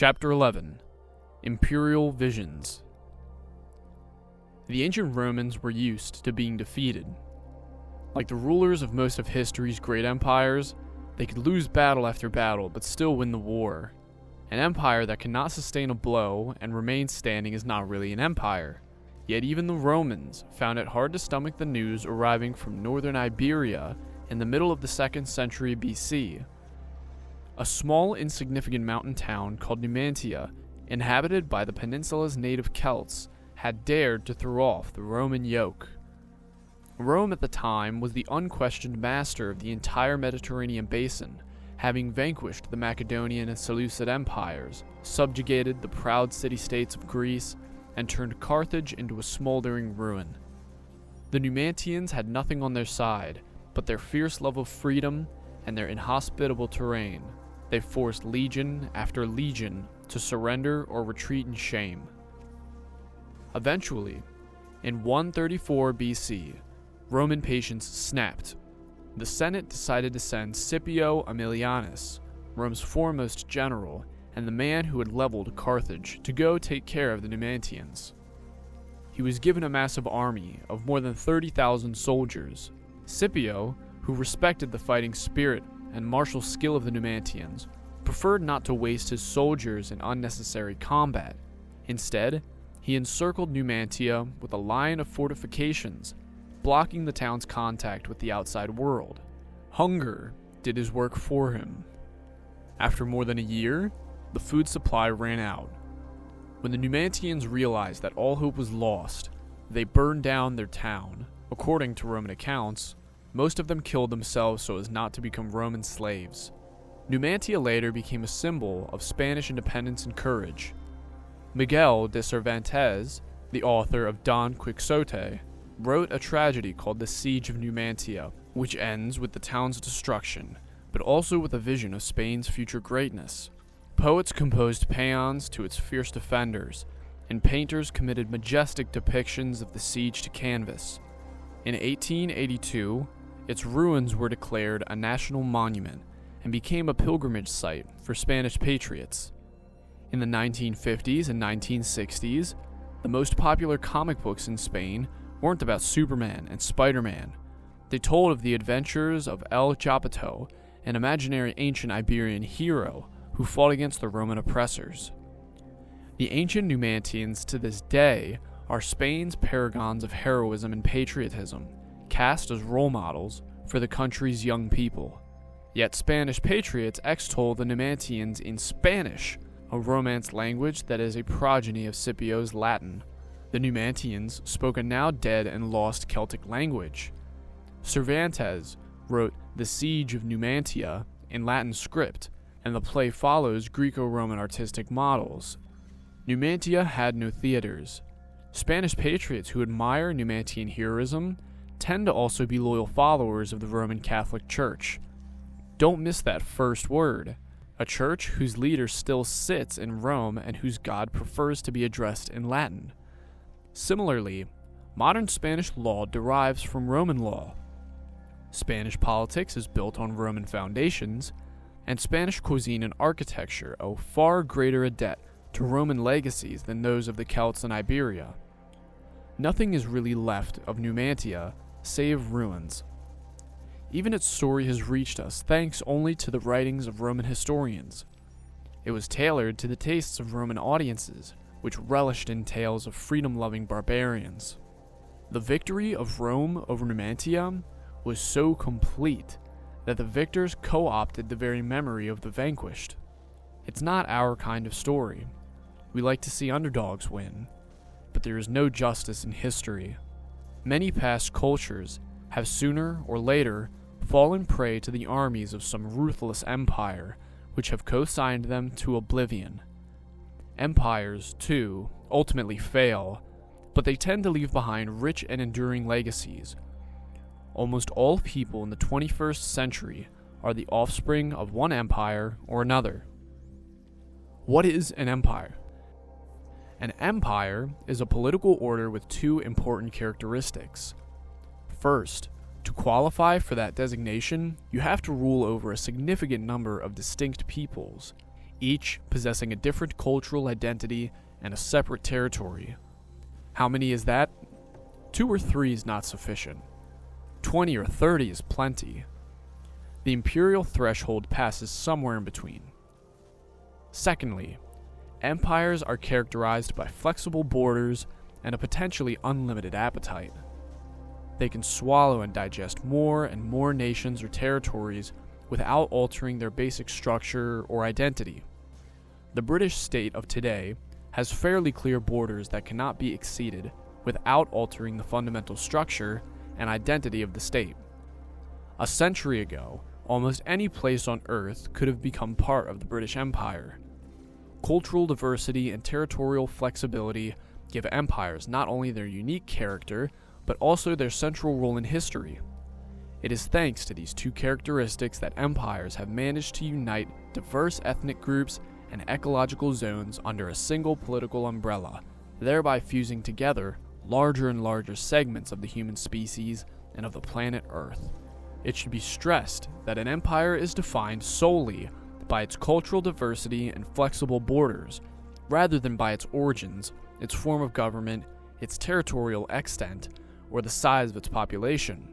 Chapter 11. Imperial Visions. The ancient Romans were used to being defeated. Like the rulers of most of history's great empires, they could lose battle after battle but still win the war. An empire that cannot sustain a blow and remain standing is not really an empire. Yet even the Romans found it hard to stomach the news arriving from northern Iberia in the middle of the 2nd century BC. A small, insignificant mountain town called Numantia, inhabited by the peninsula's native Celts, had dared to throw off the Roman yoke. Rome at the time was the unquestioned master of the entire Mediterranean basin, having vanquished the Macedonian and Seleucid empires, subjugated the proud city-states of Greece, and turned Carthage into a smoldering ruin. The Numantians had nothing on their side but their fierce love of freedom and their inhospitable terrain. They forced legion after legion to surrender or retreat in shame. Eventually, in 134 BC, Roman patience snapped. The Senate decided to send Scipio Aemilianus, Rome's foremost general and the man who had leveled Carthage, to go take care of the Numantians. He was given a massive army of more than 30,000 soldiers. Scipio, who respected the fighting spirit and martial skill of the Numantians, preferred not to waste his soldiers in unnecessary combat. Instead, he encircled Numantia with a line of fortifications, blocking the town's contact with the outside world. Hunger did his work for him. After more than a year, the food supply ran out. When the Numantians realized that all hope was lost, they burned down their town. According to Roman accounts, most of them killed themselves so as not to become Roman slaves. Numantia later became a symbol of Spanish independence and courage. Miguel de Cervantes, the author of Don Quixote, wrote a tragedy called The Siege of Numantia, which ends with the town's destruction, but also with a vision of Spain's future greatness. Poets composed paeans to its fierce defenders, and painters committed majestic depictions of the siege to canvas. In 1882, its ruins were declared a national monument and became a pilgrimage site for Spanish patriots. In the 1950s and 1960s, the most popular comic books in Spain weren't about Superman and Spider-Man. They told of the adventures of El Chapito, an imaginary ancient Iberian hero who fought against the Roman oppressors. The ancient Numantians to this day are Spain's paragons of heroism and patriotism, cast as role models for the country's young people. Yet Spanish patriots extol the Numantians in Spanish, a Romance language that is a progeny of Scipio's Latin. The Numantians spoke a now dead and lost Celtic language. Cervantes wrote The Siege of Numantia in Latin script, and the play follows Greco-Roman artistic models. Numantia had no theaters. Spanish patriots who admire Numantian heroism tend to also be loyal followers of the Roman Catholic Church. Don't miss that first word, a church whose leader still sits in Rome and whose God prefers to be addressed in Latin. Similarly, modern Spanish law derives from Roman law. Spanish politics is built on Roman foundations, and Spanish cuisine and architecture owe far greater a debt to Roman legacies than those of the Celts in Iberia. Nothing is really left of Numantia save ruins. Even its story has reached us thanks only to the writings of Roman historians. It was tailored to the tastes of Roman audiences, which relished in tales of freedom-loving barbarians. The victory of Rome over Numantia was so complete that the victors co-opted the very memory of the vanquished. It's not our kind of story. We like to see underdogs win, but there is no justice in history. Many past cultures have sooner or later fallen prey to the armies of some ruthless empire, which have co-signed them to oblivion. Empires, too, ultimately fail, but they tend to leave behind rich and enduring legacies. Almost all people in the 21st century are the offspring of one empire or another. What is an empire? An empire is a political order with two important characteristics. First, to qualify for that designation, you have to rule over a significant number of distinct peoples. each possessing a different cultural identity and a separate territory. How many is that? 2 or 3 is not sufficient. 20 or 30 is plenty. The imperial threshold passes somewhere in between. Secondly, empires are characterized by flexible borders and a potentially unlimited appetite. They can swallow and digest more and more nations or territories without altering their basic structure or identity. The British state of today has fairly clear borders that cannot be exceeded without altering the fundamental structure and identity of the state. A century ago, almost any place on Earth could have become part of the British Empire. Cultural diversity and territorial flexibility give empires not only their unique character, but also their central role in history. It is thanks to these 2 characteristics that empires have managed to unite diverse ethnic groups and ecological zones under a single political umbrella, thereby fusing together larger and larger segments of the human species and of the planet Earth. It should be stressed that an empire is defined solely by its cultural diversity and flexible borders, rather than by its origins, its form of government, its territorial extent, or the size of its population.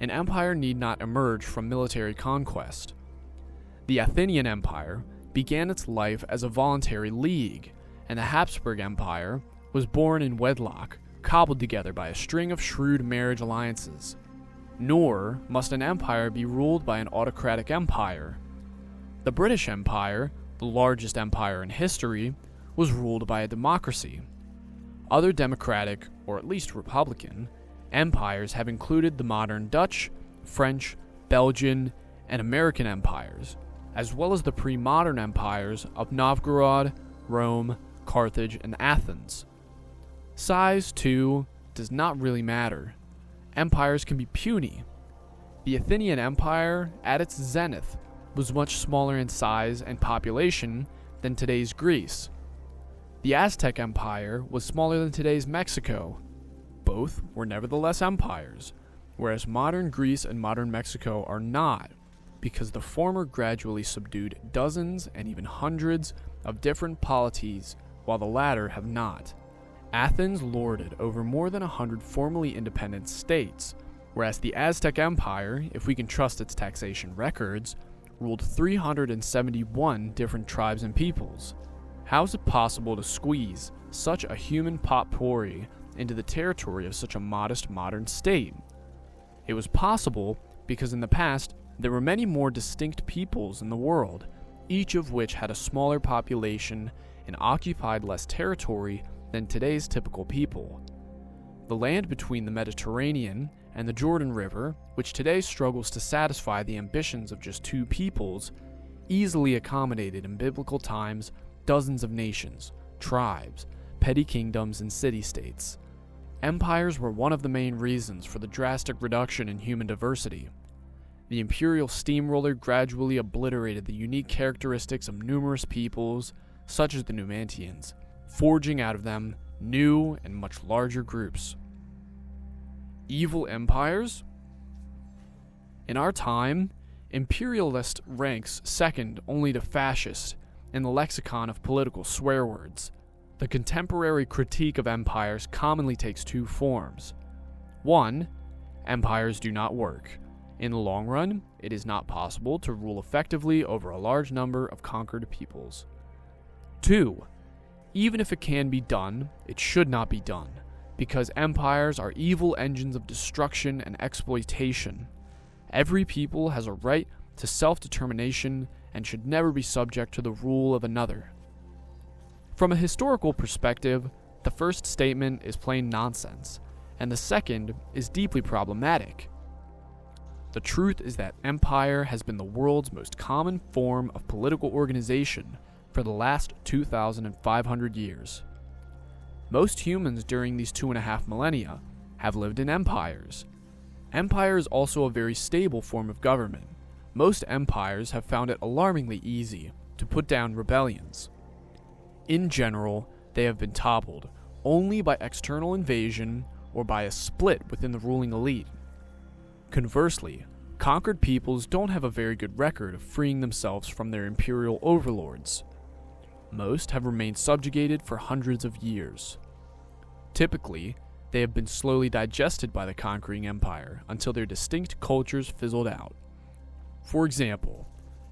An empire need not emerge from military conquest. The Athenian Empire began its life as a voluntary league, and the Habsburg Empire was born in wedlock, cobbled together by a string of shrewd marriage alliances. Nor must an empire be ruled by an autocratic empire. The British Empire, the largest empire in history, was ruled by a democracy. Other democratic, or at least republican, empires have included the modern Dutch, French, Belgian, and American empires, as well as the pre-modern empires of Novgorod, Rome, Carthage, and Athens. Size, too, does not really matter. Empires can be puny. The Athenian Empire, at its zenith, was much smaller in size and population than today's Greece. The Aztec Empire was smaller than today's Mexico. Both were nevertheless empires, whereas modern Greece and modern Mexico are not, because the former gradually subdued dozens and even hundreds of different polities, while the latter have not. Athens lorded over more than 100 formerly independent states, whereas the Aztec Empire, if we can trust its taxation records, ruled 371 different tribes and peoples. How is it possible to squeeze such a human potpourri into the territory of such a modest modern state? It was possible because in the past there were many more distinct peoples in the world, each of which had a smaller population and occupied less territory than today's typical people. The land between the Mediterranean and the Jordan River, which today struggles to satisfy the ambitions of just 2 peoples, easily accommodated in biblical times dozens of nations, tribes, petty kingdoms, and city-states. Empires were one of the main reasons for the drastic reduction in human diversity. The imperial steamroller gradually obliterated the unique characteristics of numerous peoples, such as the Numantians, forging out of them new and much larger groups. Evil empires? In our time, imperialist ranks second only to fascist in the lexicon of political swear words. The contemporary critique of empires commonly takes 2 forms. 1. Empires do not work. In the long run, it is not possible to rule effectively over a large number of conquered peoples. 2. Even if it can be done, it should not be done, because empires are evil engines of destruction and exploitation. Every people has a right to self-determination and should never be subject to the rule of another. From a historical perspective, the first statement is plain nonsense, and the second is deeply problematic. The truth is that empire has been the world's most common form of political organization for the last 2,500 years. Most humans during these 2.5 millennia have lived in empires. Empire is also a very stable form of government. Most empires have found it alarmingly easy to put down rebellions. In general, they have been toppled only by external invasion or by a split within the ruling elite. Conversely, Conquered peoples don't have a very good record of freeing themselves from their imperial overlords. Most have remained subjugated for hundreds of years. Typically, they have been slowly digested by the conquering empire until their distinct cultures fizzled out. For example,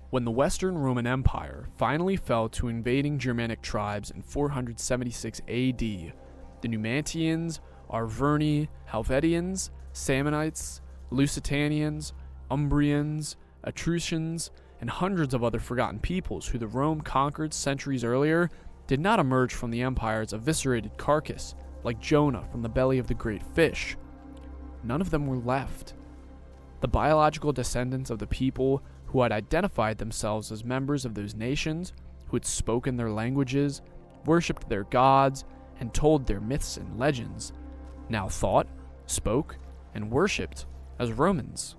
when the Western Roman Empire finally fell to invading Germanic tribes in 476 AD, the Numantians, Arverni, Helvetians, Samnites, Lusitanians, Umbrians, Etruscans, and hundreds of other forgotten peoples who the Rome conquered centuries earlier did not emerge from the empire's eviscerated carcass like Jonah from the belly of the great fish. None of them were left. The biological descendants of the people who had identified themselves as members of those nations, who had spoken their languages, worshipped their gods, and told their myths and legends, now thought, spoke, and worshipped as Romans.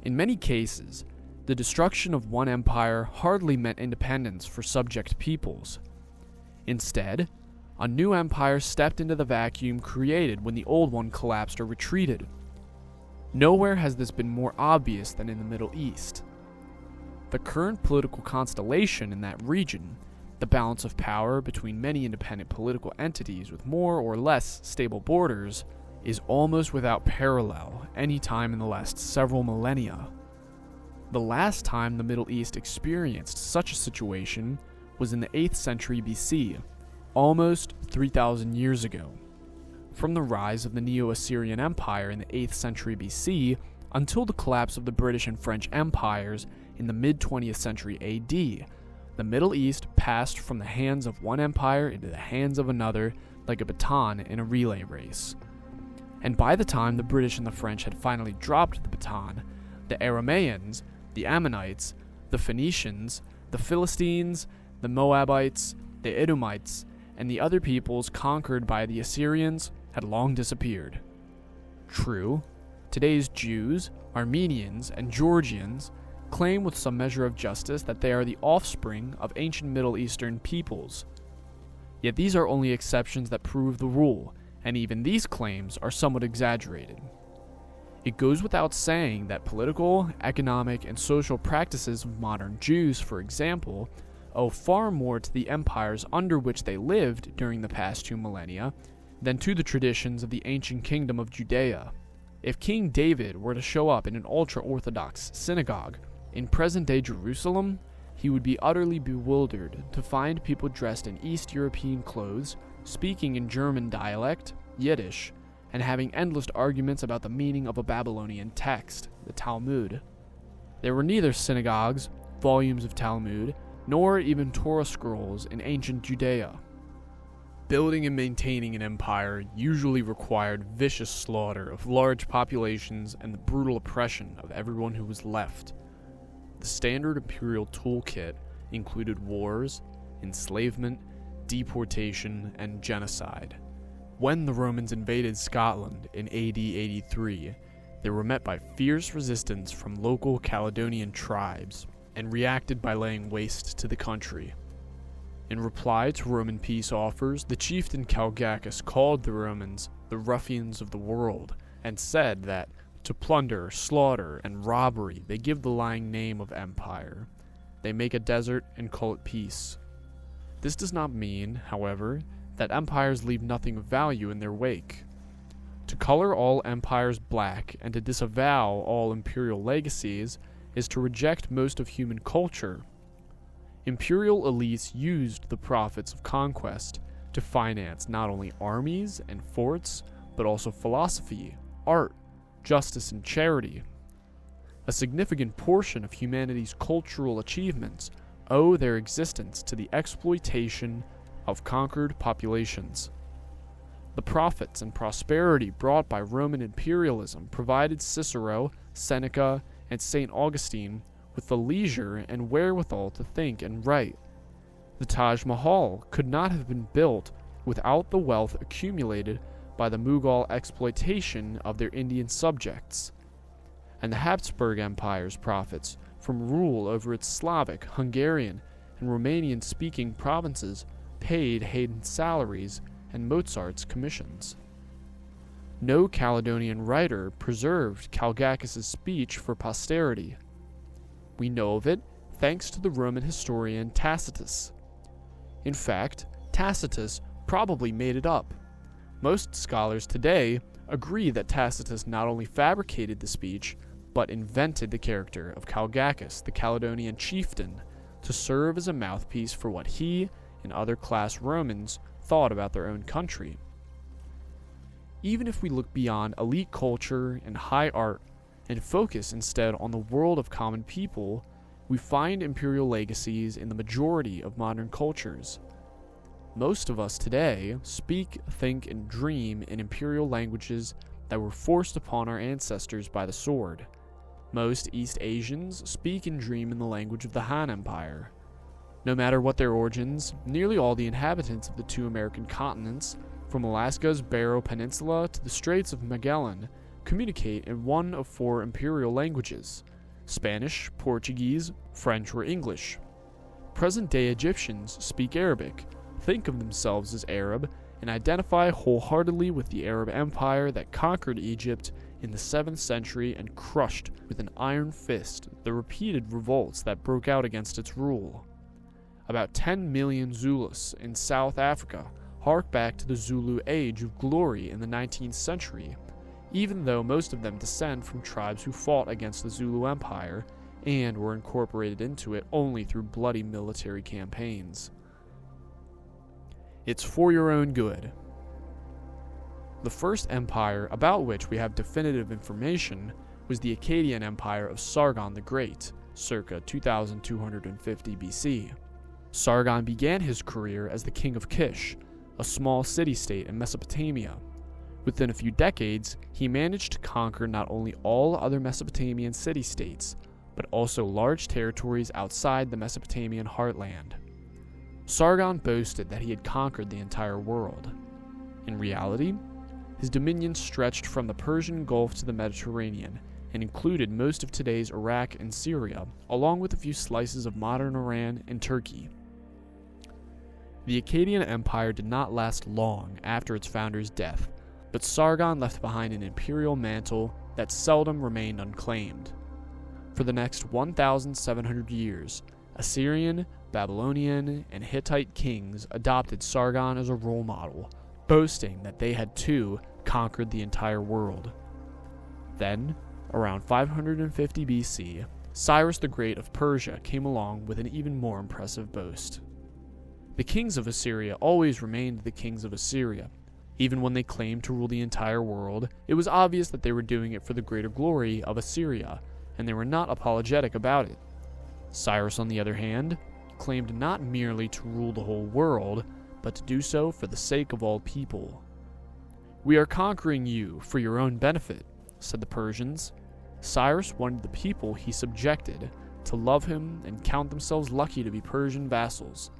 In many cases, the destruction of one empire hardly meant independence for subject peoples. Instead, a new empire stepped into the vacuum created when the old one collapsed or retreated. Nowhere has this been more obvious than in the Middle East. The current political constellation in that region, the balance of power between many independent political entities with more or less stable borders, is almost without parallel any time in the last several millennia. The last time the Middle East experienced such a situation was in the 8th century BC, almost 3,000 years ago. From the rise of the Neo-Assyrian Empire in the 8th century BC until the collapse of the British and French empires in the mid-20th century AD, the Middle East passed from the hands of one empire into the hands of another like a baton in a relay race. And by the time the British and the French had finally dropped the baton, the Aramaeans, the Ammonites, the Phoenicians, the Philistines, the Moabites, the Edomites, and the other peoples conquered by the Assyrians had long disappeared. True, today's Jews, Armenians, and Georgians claim with some measure of justice that they are the offspring of ancient Middle Eastern peoples. Yet these are only exceptions that prove the rule, and even these claims are somewhat exaggerated. It goes without saying that political, economic, and social practices of modern Jews, for example, owe far more to the empires under which they lived during the past 2 millennia than to the traditions of the ancient kingdom of Judea. If King David were to show up in an ultra-Orthodox synagogue in present-day Jerusalem, he would be utterly bewildered to find people dressed in East European clothes, speaking in German dialect, Yiddish, and having endless arguments about the meaning of a Babylonian text, the Talmud. There were neither synagogues, volumes of Talmud, nor even Torah scrolls in ancient Judea. Building and maintaining an empire usually required vicious slaughter of large populations and the brutal oppression of everyone who was left. The standard imperial toolkit included wars, enslavement, deportation, and genocide. When the Romans invaded Scotland in AD 83, they were met by fierce resistance from local Caledonian tribes and reacted by laying waste to the country. In reply to Roman peace offers, the chieftain Calgacus called the Romans the ruffians of the world and said that to plunder, slaughter, and robbery they give the lying name of empire. They make a desert and call it peace. This does not mean, however, that empires leave nothing of value in their wake. To color all empires black and to disavow all imperial legacies is to reject most of human culture. Imperial elites used the profits of conquest to finance not only armies and forts, but also philosophy, art, justice, and charity. A significant portion of humanity's cultural achievements owe their existence to the exploitation of conquered populations. The profits and prosperity brought by Roman imperialism provided Cicero, Seneca, and St. Augustine with the leisure and wherewithal to think and write. The Taj Mahal could not have been built without the wealth accumulated by the Mughal exploitation of their Indian subjects, and the Habsburg Empire's profits from rule over its Slavic, Hungarian, and Romanian-speaking provinces paid Haydn's salaries and Mozart's commissions. no Caledonian writer preserved Calgacus's speech for posterity. We know of it thanks to the Roman historian Tacitus. In fact, Tacitus probably made it up. Most scholars today agree that Tacitus not only fabricated the speech, but invented the character of Calgacus, the Caledonian chieftain, to serve as a mouthpiece for what he and other class Romans thought about their own country. Even if we look beyond elite culture and high art and focus instead on the world of common people, we find imperial legacies in the majority of modern cultures. Most of us today speak, think, and dream in imperial languages that were forced upon our ancestors by the sword. Most East Asians speak and dream in the language of the Han Empire. No matter what their origins, nearly all the inhabitants of the two American continents, from Alaska's Barrow Peninsula to the Straits of Magellan, communicate in one of four imperial languages: Spanish, Portuguese, French, or English. Present-day Egyptians speak Arabic, think of themselves as Arab, and identify wholeheartedly with the Arab Empire that conquered Egypt in the 7th century and crushed with an iron fist the repeated revolts that broke out against its rule. About 10 million Zulus in South Africa hark back to the Zulu age of glory in the 19th century, even though most of them descend from tribes who fought against the Zulu Empire and were incorporated into it only through bloody military campaigns. It's for your own good. The first empire about which we have definitive information was the Akkadian Empire of Sargon the Great, circa 2250 BC. Sargon began his career as the king of Kish, a small city-state in Mesopotamia. Within a few decades, he managed to conquer not only all other Mesopotamian city-states, but also large territories outside the Mesopotamian heartland. Sargon boasted that he had conquered the entire world. In reality, his dominion stretched from the Persian Gulf to the Mediterranean and included most of today's Iraq and Syria, along with a few slices of modern Iran and Turkey. The Akkadian Empire did not last long after its founder's death, but Sargon left behind an imperial mantle that seldom remained unclaimed. For the next 1,700 years, Assyrian, Babylonian, and Hittite kings adopted Sargon as a role model, boasting that they had too conquered the entire world. Then, around 550 BC, Cyrus the Great of Persia came along with an even more impressive boast. The kings of Assyria always remained the kings of Assyria. Even when they claimed to rule the entire world, it was obvious that they were doing it for the greater glory of Assyria, and they were not apologetic about it. Cyrus, on the other hand, claimed not merely to rule the whole world, but to do so for the sake of all people. "We are conquering you for your own benefit," said the Persians. Cyrus wanted the people he subjected to love him and count themselves lucky to be Persian vassals.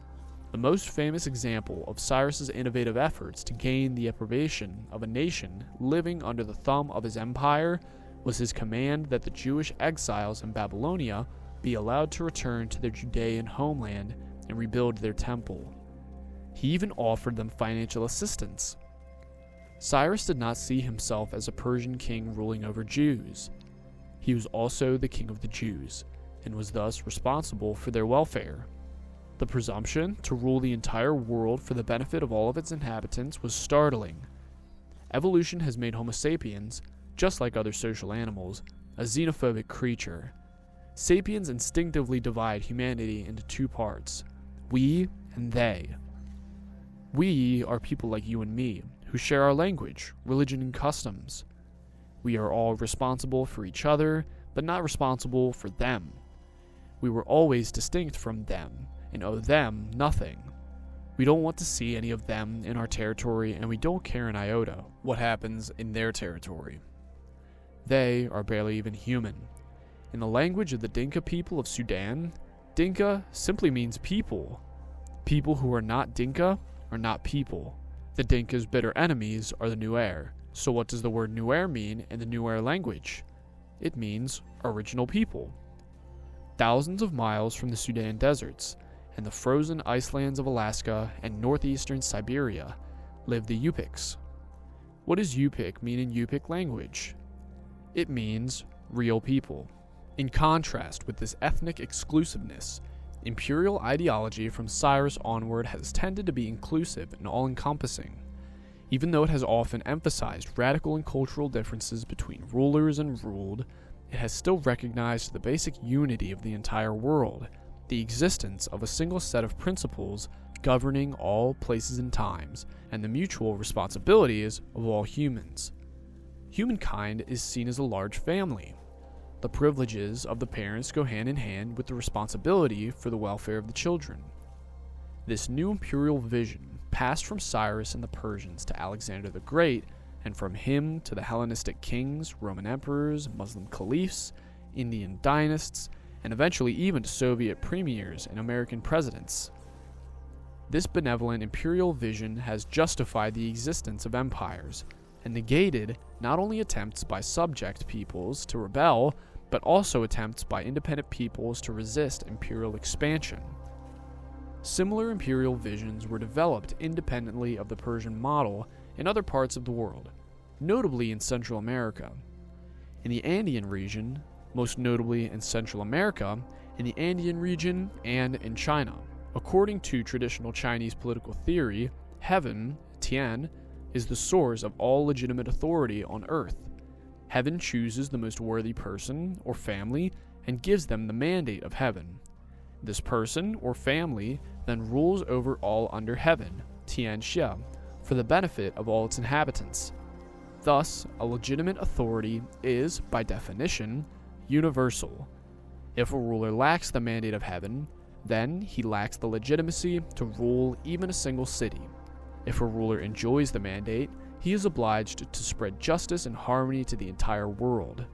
The most famous example of Cyrus's innovative efforts to gain the approbation of a nation living under the thumb of his empire was his command that the Jewish exiles in Babylonia be allowed to return to their Judean homeland and rebuild their temple. He even offered them financial assistance. Cyrus did not see himself as a Persian king ruling over Jews. He was also the king of the Jews, and was thus responsible for their welfare. The presumption to rule the entire world for the benefit of all of its inhabitants was startling. Evolution has made Homo sapiens, just like other social animals, a xenophobic creature. Sapiens instinctively divide humanity into two parts: we and they. We are people like you and me, who share our language, religion, and customs. We are all responsible for each other, but not responsible for them. We were always distinct from them, and owe them nothing. We don't want to see any of them in our territory, and we don't care an iota what happens in their territory. They are barely even human. In the language of the Dinka people of Sudan, Dinka simply means people. People who are not Dinka are not people. The Dinka's bitter enemies are the Nuer. So what does the word Nuer mean in the Nuer language? It means original people. Thousands of miles from the Sudan deserts and the frozen icelands of Alaska and northeastern Siberia live the Yupiks. What does Yupik mean in Yupik language? It means real people. In contrast with this ethnic exclusiveness, imperial ideology from Cyrus onward has tended to be inclusive and all-encompassing. Even though it has often emphasized radical and cultural differences between rulers and ruled, it has still recognized the basic unity of the entire world, the existence of a single set of principles governing all places and times, and the mutual responsibilities of all humans. Humankind is seen as a large family. The privileges of the parents go hand in hand with the responsibility for the welfare of the children. This new imperial vision passed from Cyrus and the Persians to Alexander the Great, and from him to the Hellenistic kings, Roman emperors, Muslim caliphs, Indian dynasts, and eventually even to Soviet premiers and American presidents. This benevolent imperial vision has justified the existence of empires, and negated not only attempts by subject peoples to rebel, but also attempts by independent peoples to resist imperial expansion. Similar imperial visions were developed independently of the Persian model in other parts of the world, notably in Central America. In the Andean region, most notably in Central America, in the Andean region, and in China. According to traditional Chinese political theory, heaven, Tian, is the source of all legitimate authority on earth. Heaven chooses the most worthy person or family and gives them the mandate of heaven. This person or family then rules over all under heaven, Tian Xia, for the benefit of all its inhabitants. Thus, a legitimate authority is, by definition, universal. If a ruler lacks the mandate of heaven, then he lacks the legitimacy to rule even a single city. If a ruler enjoys the mandate, he is obliged to spread justice and harmony to the entire world.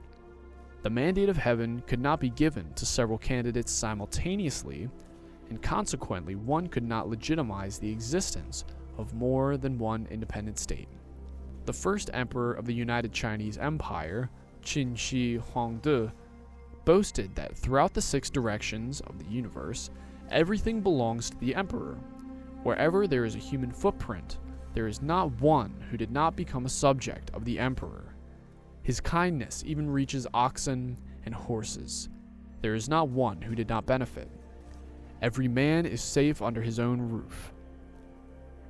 The mandate of heaven could not be given to several candidates simultaneously, and consequently one could not legitimize the existence of more than one independent state. The first emperor of the United Chinese Empire, Qin Shi Huangdi, boasted that throughout the 6 directions of the universe, everything belongs to the emperor. Wherever there is a human footprint, there is not one who did not become a subject of the emperor. His kindness even reaches oxen and horses. There is not one who did not benefit. Every man is safe under his own roof.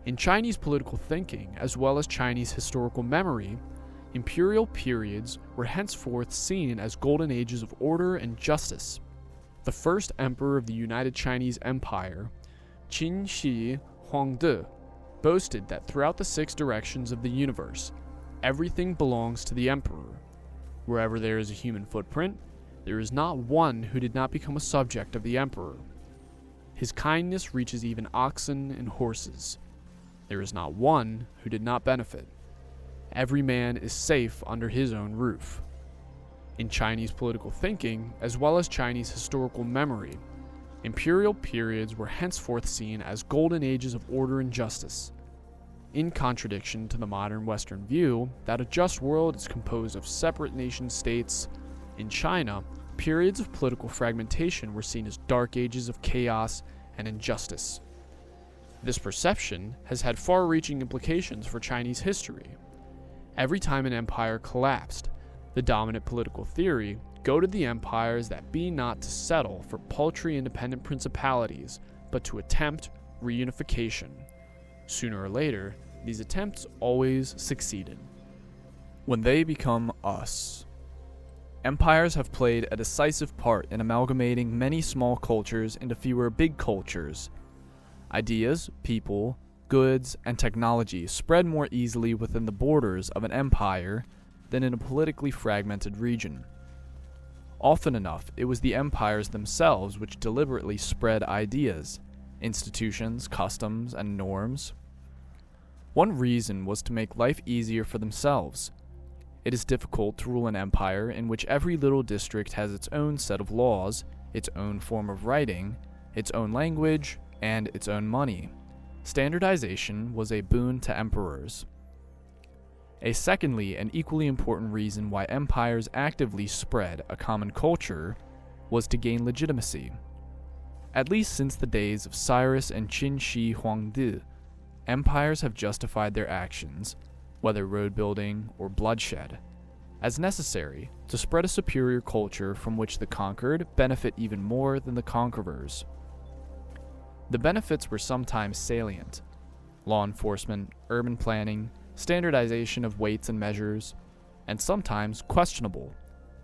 In Chinese political thinking, as well as Chinese historical memory, imperial periods were henceforth seen as golden ages of order and justice. The first emperor of the United Chinese Empire, Qin Shi Huangdi, boasted that throughout the 6 directions of the universe, everything belongs to the emperor. Wherever there is a human footprint, there is not one who did not become a subject of the emperor. His kindness reaches even oxen and horses. There is not one who did not benefit. Every man is safe under his own roof. In Chinese political thinking, as well as Chinese historical memory, imperial periods were henceforth seen as golden ages of order and justice. In contradiction to the modern Western view that a just world is composed of separate nation-states, in China, periods of political fragmentation were seen as dark ages of chaos and injustice. This perception has had far-reaching implications for Chinese history. Every time an empire collapsed, the dominant political theory goaded the empires that be not to settle for paltry independent principalities, but to attempt reunification. Sooner or later, these attempts always succeeded. When they become us. Empires have played a decisive part in amalgamating many small cultures into fewer big cultures. Ideas, people, goods, and technology spread more easily within the borders of an empire than in a politically fragmented region. Often enough, it was the empires themselves which deliberately spread ideas, institutions, customs, and norms. One reason was to make life easier for themselves. It is difficult to rule an empire in which every little district has its own set of laws, its own form of writing, its own language, and its own money. Standardization was a boon to emperors. A secondly and equally important reason why empires actively spread a common culture was to gain legitimacy. At least since the days of Cyrus and Qin Shi Huangdi, empires have justified their actions, whether road building or bloodshed, as necessary to spread a superior culture from which the conquered benefit even more than the conquerors. The benefits were sometimes salient: law enforcement, urban planning, standardization of weights and measures, and sometimes questionable: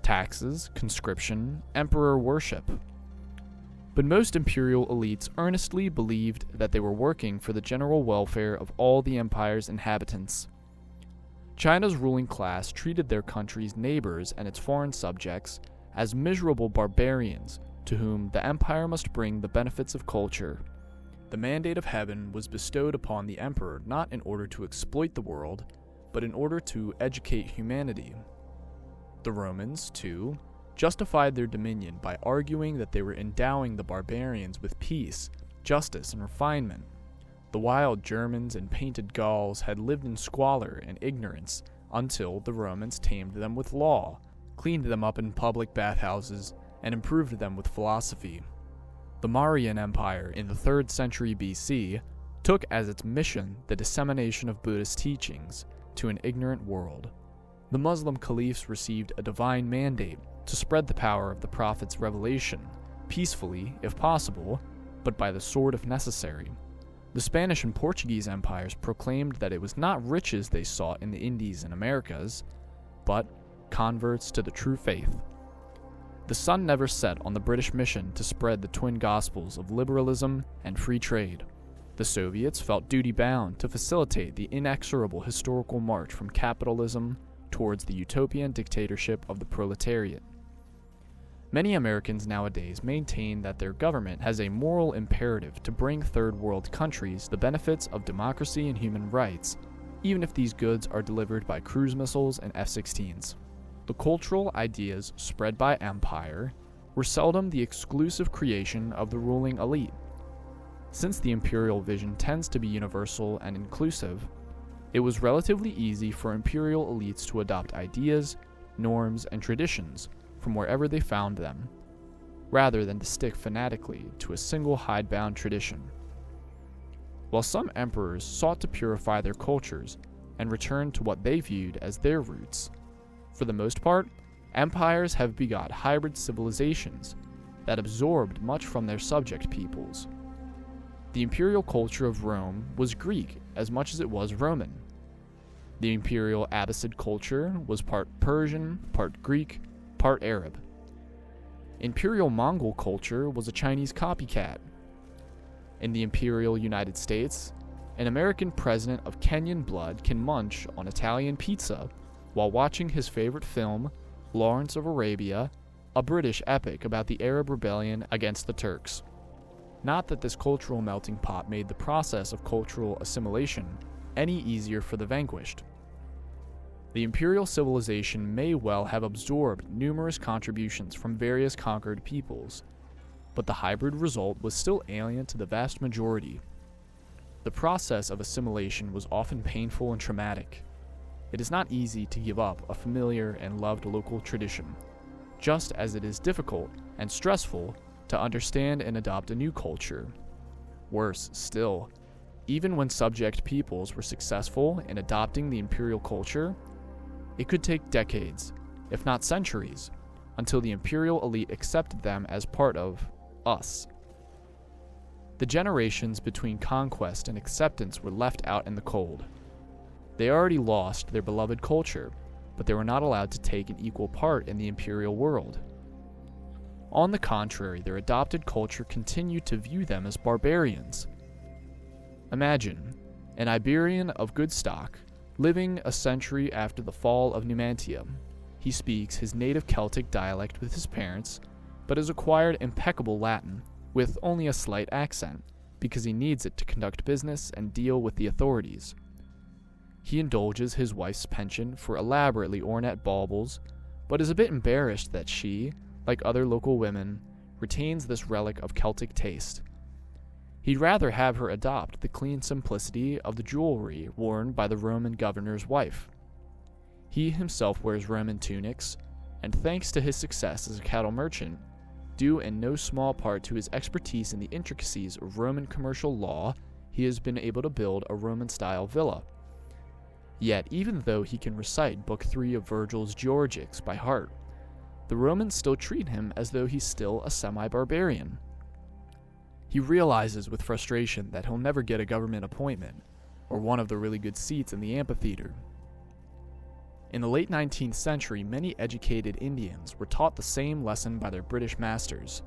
taxes, conscription, emperor worship. But most imperial elites earnestly believed that they were working for the general welfare of all the empire's inhabitants. China's ruling class treated their country's neighbors and its foreign subjects as miserable barbarians to whom the empire must bring the benefits of culture. The mandate of heaven was bestowed upon the emperor not in order to exploit the world, but in order to educate humanity. The Romans, too, justified their dominion by arguing that they were endowing the barbarians with peace, justice, and refinement. The wild Germans and painted Gauls had lived in squalor and ignorance until the Romans tamed them with law, cleaned them up in public bathhouses, and improved them with philosophy. The Mauryan Empire in the 3rd century BC took as its mission the dissemination of Buddhist teachings to an ignorant world. The Muslim caliphs received a divine mandate to spread the power of the prophet's revelation, peacefully, if possible, but by the sword if necessary. The Spanish and Portuguese empires proclaimed that it was not riches they sought in the Indies and Americas, but converts to the true faith. The sun never set on the British mission to spread the twin gospels of liberalism and free trade. The Soviets felt duty-bound to facilitate the inexorable historical march from capitalism towards the utopian dictatorship of the proletariat. Many Americans nowadays maintain that their government has a moral imperative to bring third world countries the benefits of democracy and human rights, even if these goods are delivered by cruise missiles and F-16s. The cultural ideas spread by empire were seldom the exclusive creation of the ruling elite. Since the imperial vision tends to be universal and inclusive, it was relatively easy for imperial elites to adopt ideas, norms, and traditions from wherever they found them, rather than to stick fanatically to a single hidebound tradition. While some emperors sought to purify their cultures and return to what they viewed as their roots, for the most part, empires have begot hybrid civilizations that absorbed much from their subject peoples. The imperial culture of Rome was Greek as much as it was Roman. The imperial Abbasid culture was part Persian, part Greek, part Arab. Imperial Mongol culture was a Chinese copycat. In the imperial United States, an American president of Kenyan blood can munch on Italian pizza while watching his favorite film, Lawrence of Arabia, a British epic about the Arab rebellion against the Turks. Not that this cultural melting pot made the process of cultural assimilation any easier for the vanquished. The imperial civilization may well have absorbed numerous contributions from various conquered peoples, but the hybrid result was still alien to the vast majority. The process of assimilation was often painful and traumatic. It is not easy to give up a familiar and loved local tradition, just as it is difficult and stressful to understand and adopt a new culture. Worse still, even when subject peoples were successful in adopting the imperial culture, it could take decades, if not centuries, until the imperial elite accepted them as part of us. The generations between conquest and acceptance were left out in the cold. They already lost their beloved culture, but they were not allowed to take an equal part in the imperial world. On the contrary, their adopted culture continued to view them as barbarians. Imagine an Iberian of good stock living a century after the fall of Numantia. He speaks his native Celtic dialect with his parents, but has acquired impeccable Latin with only a slight accent because he needs it to conduct business and deal with the authorities. He indulges his wife's penchant for elaborately ornate baubles, but is a bit embarrassed that she, like other local women, retains this relic of Celtic taste. He'd rather have her adopt the clean simplicity of the jewelry worn by the Roman governor's wife. He himself wears Roman tunics, and thanks to his success as a cattle merchant, due in no small part to his expertise in the intricacies of Roman commercial law, he has been able to build a Roman-style villa. Yet, even though he can recite Book 3 of Virgil's Georgics by heart, the Romans still treat him as though he's still a semi-barbarian. He realizes with frustration that he'll never get a government appointment, or one of the really good seats in the amphitheater. In the late 19th century, many educated Indians were taught the same lesson by their British masters.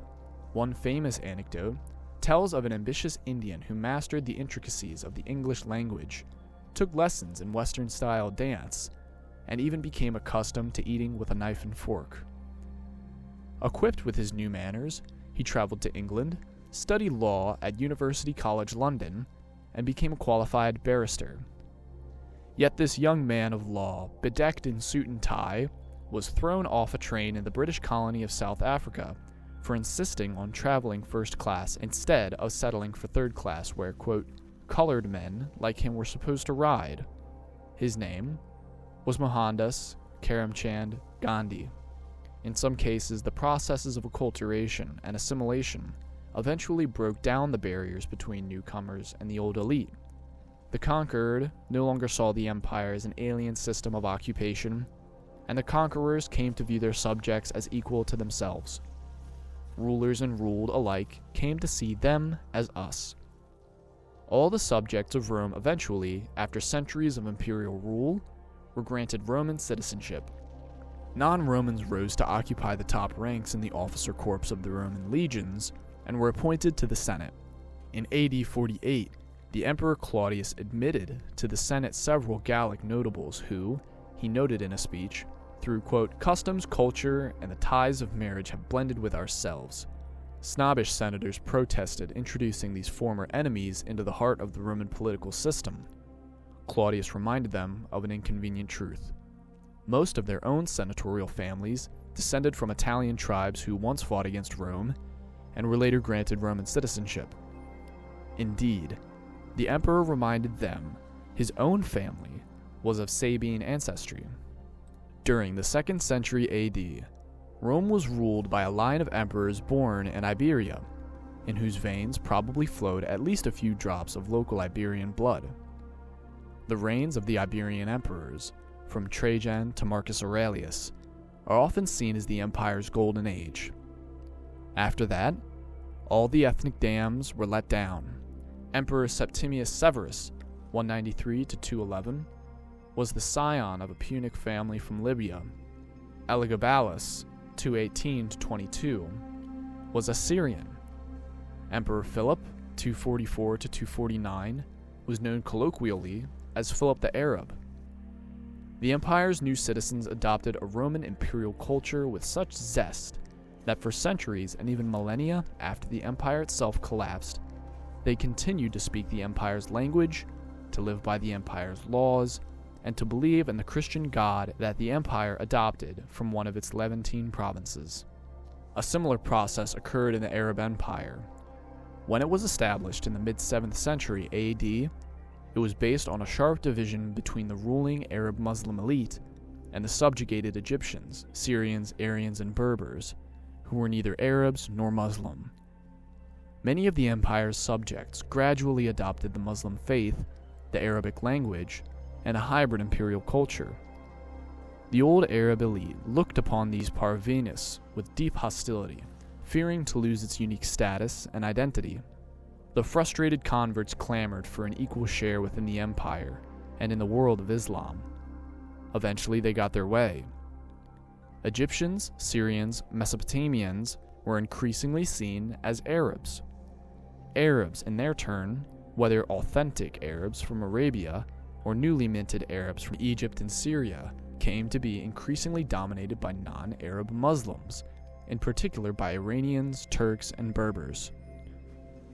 One famous anecdote tells of an ambitious Indian who mastered the intricacies of the English language, took lessons in Western-style dance, and even became accustomed to eating with a knife and fork. Equipped with his new manners, he traveled to England, studied law at University College London, and became a qualified barrister. Yet this young man of law, bedecked in suit and tie, was thrown off a train in the British colony of South Africa for insisting on traveling first class instead of settling for third class where, quote, colored men like him were supposed to ride. His name was Mohandas Karamchand Gandhi. In some cases, the processes of acculturation and assimilation eventually broke down the barriers between newcomers and the old elite. The conquered no longer saw the empire as an alien system of occupation, and the conquerors came to view their subjects as equal to themselves. Rulers and ruled alike came to see them as us. All the subjects of Rome eventually, after centuries of imperial rule, were granted Roman citizenship. Non-Romans rose to occupy the top ranks in the officer corps of the Roman legions and were appointed to the Senate. In AD 48, the Emperor Claudius admitted to the Senate several Gallic notables who, he noted in a speech, through, quote, customs, culture, and the ties of marriage have blended with ourselves. Snobbish senators protested introducing these former enemies into the heart of the Roman political system. Claudius reminded them of an inconvenient truth. Most of their own senatorial families descended from Italian tribes who once fought against Rome and were later granted Roman citizenship. Indeed, the emperor reminded them his own family was of Sabine ancestry. During the 2nd century AD, Rome was ruled by a line of emperors born in Iberia, in whose veins probably flowed at least a few drops of local Iberian blood. The reigns of the Iberian emperors, from Trajan to Marcus Aurelius, are often seen as the empire's golden age. After that, all the ethnic dams were let down. Emperor Septimius Severus, 193 to 211, was the scion of a Punic family from Libya. Elagabalus, 218 to 22, was a Syrian. Emperor Philip, 244 to 249, was known colloquially as Philip the Arab. The empire's new citizens adopted a Roman imperial culture with such zest that for centuries and even millennia after the empire itself collapsed, they continued to speak the empire's language, to live by the empire's laws, and to believe in the Christian God that the empire adopted from one of its Levantine provinces. A similar process occurred in the Arab Empire. When it was established in the mid-7th century AD, it was based on a sharp division between the ruling Arab Muslim elite and the subjugated Egyptians, Syrians, Aryans, and Berbers, who were neither Arabs nor Muslim. Many of the empire's subjects gradually adopted the Muslim faith, the Arabic language, and a hybrid imperial culture. The old Arab elite looked upon these parvenus with deep hostility, fearing to lose its unique status and identity. The frustrated converts clamored for an equal share within the empire and in the world of Islam. Eventually, they got their way. Egyptians, Syrians, Mesopotamians were increasingly seen as Arabs. Arabs, in their turn, whether authentic Arabs from Arabia or newly minted Arabs from Egypt and Syria, came to be increasingly dominated by non-Arab Muslims, in particular by Iranians, Turks, and Berbers.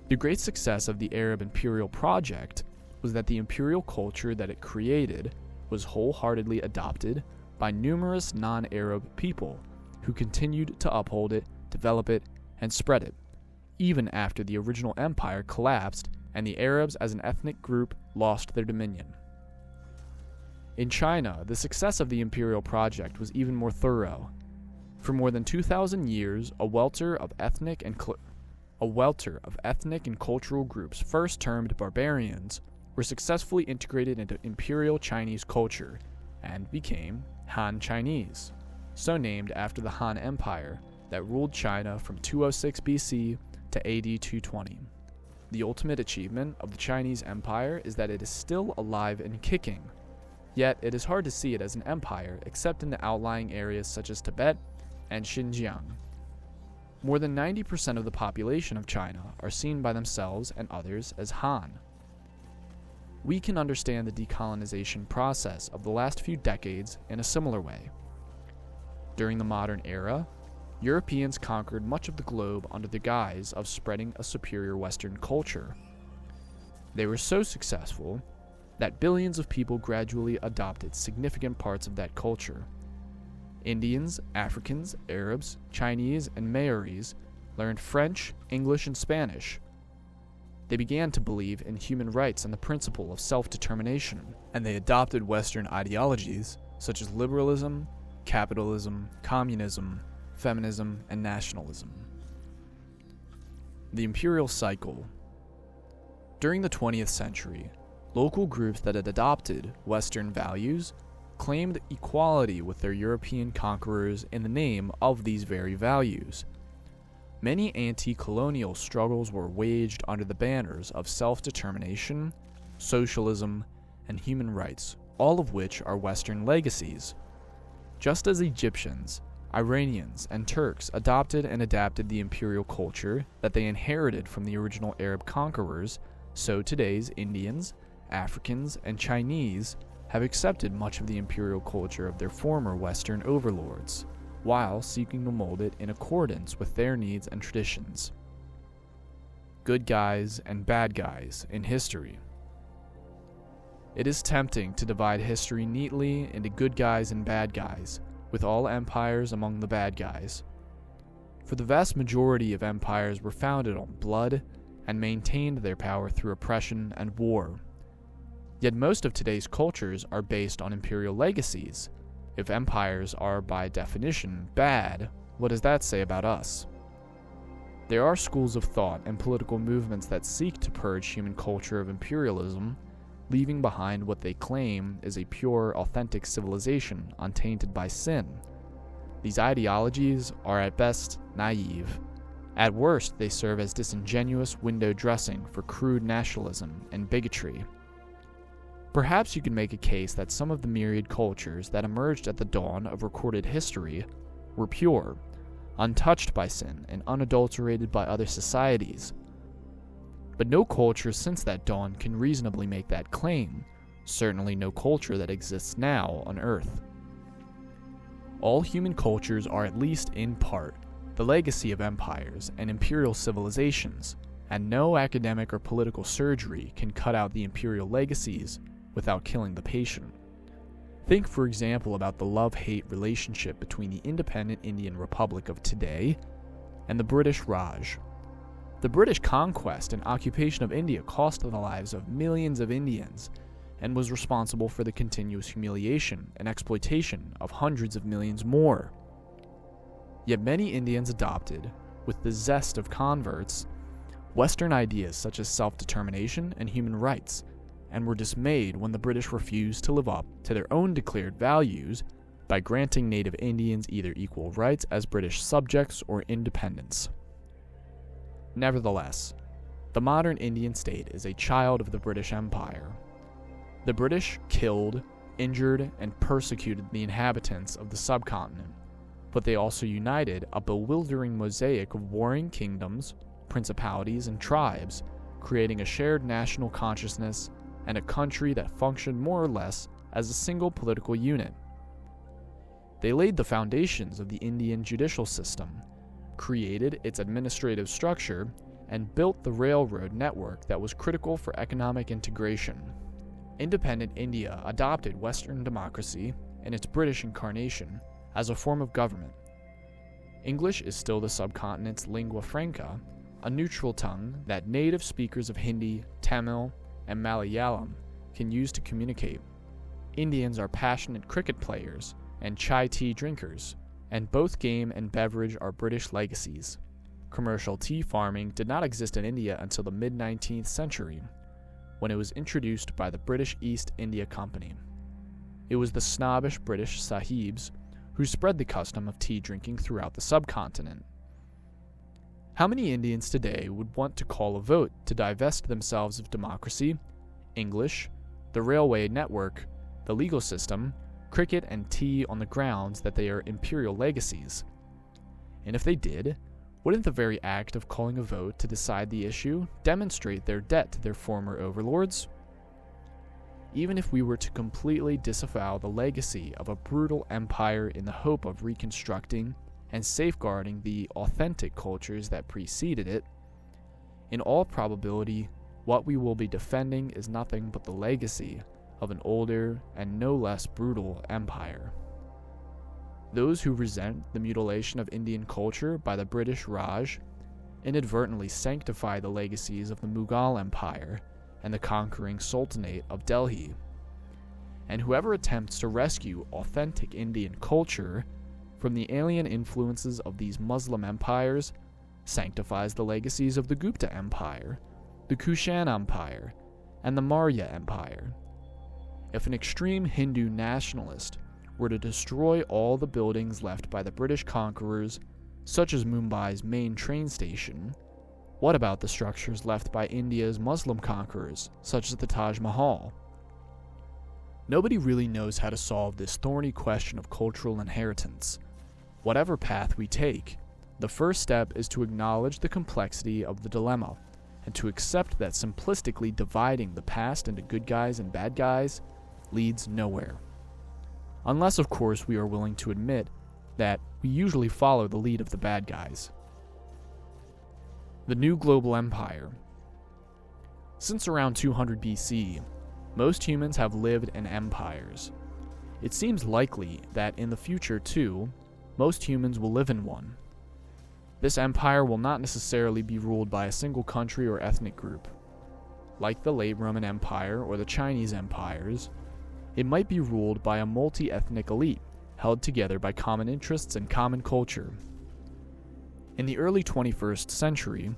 The great success of the Arab imperial project was that the imperial culture that it created was wholeheartedly adopted by numerous non-Arab people who continued to uphold it, develop it, and spread it, even after the original empire collapsed and the Arabs as an ethnic group lost their dominion. In China, the success of the imperial project was even more thorough. For more than 2,000 years, a welter of ethnic and cultural groups, first termed barbarians, were successfully integrated into Imperial Chinese culture and became Han Chinese, so named after the Han Empire that ruled China from 206 BC to AD 220. The ultimate achievement of the Chinese Empire is that it is still alive and kicking, yet it is hard to see it as an empire except in the outlying areas such as Tibet and Xinjiang. More than 90% of the population of China are seen by themselves and others as Han. We can understand the decolonization process of the last few decades in a similar way. During the modern era, Europeans conquered much of the globe under the guise of spreading a superior Western culture. They were so successful that billions of people gradually adopted significant parts of that culture. Indians, Africans, Arabs, Chinese, and Maoris learned French, English, and Spanish. They began to believe in human rights and the principle of self-determination, and they adopted Western ideologies such as liberalism, capitalism, communism, feminism, and nationalism. The imperial cycle. During the 20th century, local groups that had adopted Western values claimed equality with their European conquerors in the name of these very values. Many anti-colonial struggles were waged under the banners of self-determination, socialism, and human rights, all of which are Western legacies. Just as Egyptians, Iranians, and Turks adopted and adapted the imperial culture that they inherited from the original Arab conquerors, so today's Indians, Africans, and Chinese have accepted much of the imperial culture of their former Western overlords, while seeking to mold it in accordance with their needs and traditions. Good guys and bad guys in history. It is tempting to divide history neatly into good guys and bad guys, with all empires among the bad guys. For the vast majority of empires were founded on blood and maintained their power through oppression and war. Yet most of today's cultures are based on imperial legacies. If empires are by definition bad, what does that say about us? There are schools of thought and political movements that seek to purge human culture of imperialism, leaving behind what they claim is a pure, authentic civilization untainted by sin. These ideologies are at best naive. At worst, they serve as disingenuous window dressing for crude nationalism and bigotry. Perhaps you can make a case that some of the myriad cultures that emerged at the dawn of recorded history were pure, untouched by sin, and unadulterated by other societies. But no culture since that dawn can reasonably make that claim, certainly no culture that exists now on Earth. All human cultures are at least in part the legacy of empires and imperial civilizations, and no academic or political surgery can cut out the imperial legacies without killing the patient. Think, for example, about the love-hate relationship between the independent Indian Republic of today and the British Raj. The British conquest and occupation of India cost the lives of millions of Indians and was responsible for the continuous humiliation and exploitation of hundreds of millions more. Yet many Indians adopted, with the zest of converts, Western ideas such as self-determination and human rights, and were dismayed when the British refused to live up to their own declared values by granting native Indians either equal rights as British subjects or independence. Nevertheless, the modern Indian state is a child of the British Empire. The British killed, injured, and persecuted the inhabitants of the subcontinent, but they also united a bewildering mosaic of warring kingdoms, principalities, and tribes, creating a shared national consciousness and a country that functioned more or less as a single political unit. They laid the foundations of the Indian judicial system, created its administrative structure, and built the railroad network that was critical for economic integration. Independent India adopted Western democracy in its British incarnation as a form of government. English is still the subcontinent's lingua franca, a neutral tongue that native speakers of Hindi, Tamil, and Malayalam can use to communicate. Indians are passionate cricket players and chai tea drinkers, and both game and beverage are British legacies. Commercial tea farming did not exist in India until the mid-19th century. when it was introduced by the British East India Company. It was the snobbish British sahibs who spread the custom of tea drinking throughout the subcontinent. How many Indians today would want to call a vote to divest themselves of democracy, English, the railway network, the legal system, cricket, and tea on the grounds that they are imperial legacies? And if they did, wouldn't the very act of calling a vote to decide the issue demonstrate their debt to their former overlords? Even if we were to completely disavow the legacy of a brutal empire in the hope of reconstructing and safeguarding the authentic cultures that preceded it, in all probability, what we will be defending is nothing but the legacy of an older and no less brutal empire. Those who resent the mutilation of Indian culture by the British Raj inadvertently sanctify the legacies of the Mughal Empire and the conquering Sultanate of Delhi. And whoever attempts to rescue authentic Indian culture from the alien influences of these Muslim empires sanctifies the legacies of the Gupta Empire, the Kushan Empire, and the Maurya Empire. If an extreme Hindu nationalist were to destroy all the buildings left by the British conquerors, such as Mumbai's main train station, what about the structures left by India's Muslim conquerors, such as the Taj Mahal? Nobody really knows how to solve this thorny question of cultural inheritance. Whatever path we take, the first step is to acknowledge the complexity of the dilemma, and to accept that simplistically dividing the past into good guys and bad guys leads nowhere. Unless, of course, we are willing to admit that we usually follow the lead of the bad guys. The new global empire. Since around 200 BC, most humans have lived in empires. It seems likely that in the future, too, most humans will live in one. This empire will not necessarily be ruled by a single country or ethnic group. Like the late Roman Empire or the Chinese empires, it might be ruled by a multi-ethnic elite held together by common interests and common culture. In the early 21st century,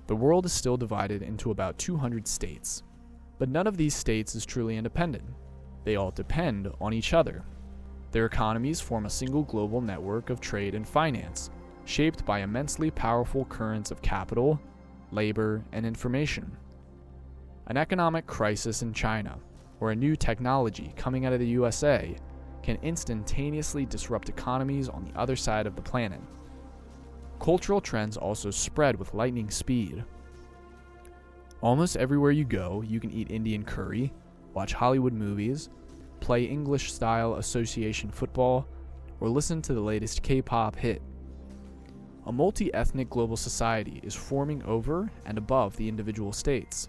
the world is still divided into about 200 states, but none of these states is truly independent. They all depend on each other. Their economies form a single global network of trade and finance, shaped by immensely powerful currents of capital, labor, and information. An economic crisis in China, or a new technology coming out of the USA, can instantaneously disrupt economies on the other side of the planet. Cultural trends also spread with lightning speed. Almost everywhere you go, you can eat Indian curry, watch Hollywood movies, play English-style association football, or listen to the latest K-pop hit. A multi-ethnic global society is forming over and above the individual states.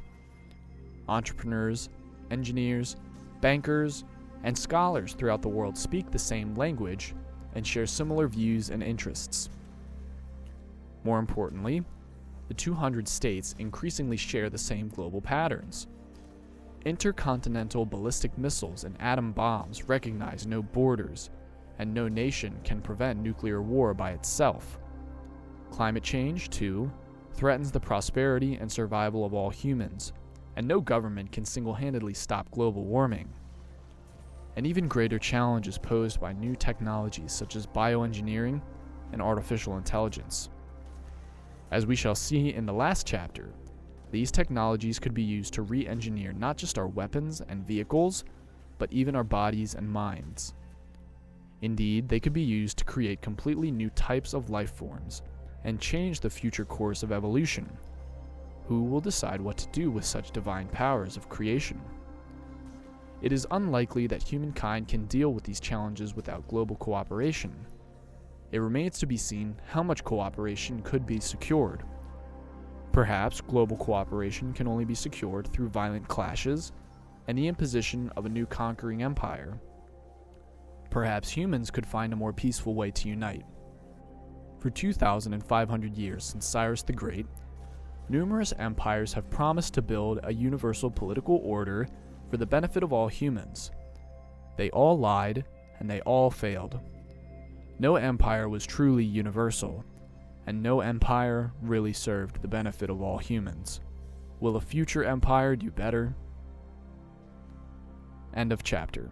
Entrepreneurs, engineers, bankers, and scholars throughout the world speak the same language and share similar views and interests. More importantly, the 200 states increasingly share the same global patterns. Intercontinental ballistic missiles and atom bombs recognize no borders, and no nation can prevent nuclear war by itself. Climate change, too, threatens the prosperity and survival of all humans, and no government can single-handedly stop global warming. An even greater challenge is posed by new technologies such as bioengineering and artificial intelligence. As we shall see in the last chapter, these technologies could be used to re-engineer not just our weapons and vehicles, but even our bodies and minds. Indeed, they could be used to create completely new types of life forms and change the future course of evolution. Who will decide what to do with such divine powers of creation? It is unlikely that humankind can deal with these challenges without global cooperation. It remains to be seen how much cooperation could be secured. Perhaps global cooperation can only be secured through violent clashes and the imposition of a new conquering empire. Perhaps humans could find a more peaceful way to unite. For 2,500 years since Cyrus the Great, numerous empires have promised to build a universal political order for the benefit of all humans. They all lied, and they all failed. No empire was truly universal, and no empire really served the benefit of all humans. Will a future empire do better? End of chapter.